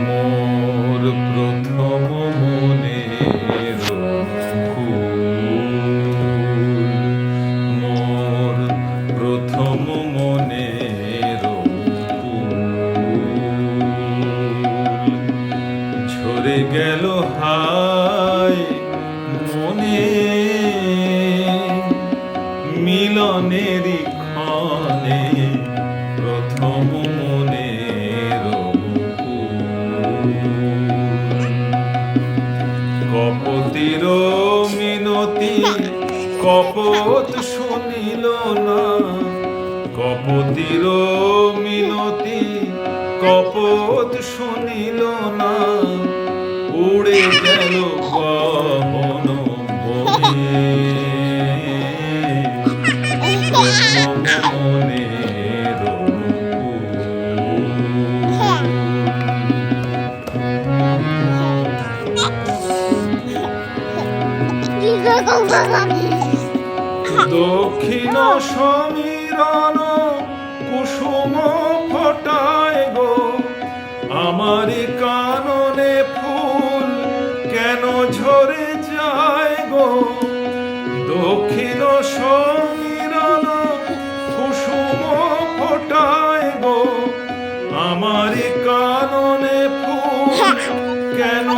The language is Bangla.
মোর প্রথম মনের ফুল, মোর প্রথম মনের ফুল ঝরে গেল হায় মনে মিলনেরই ক্ষণে প্রথম মনের কপতির মিনতি কপত শুনিল না, কপতির মিনতি কপত শুনিল না, উড়ে গেল গগন বনে প্রথম মনের দক্ষিণ সমীরণ কুসুম ফোটায় গো, আমারি কাননে ফুল কেন ঝরে যায় গো। দক্ষিণ সমীরণ কুসুম ফোটায় গো, আমারি কাননে ফুল কেন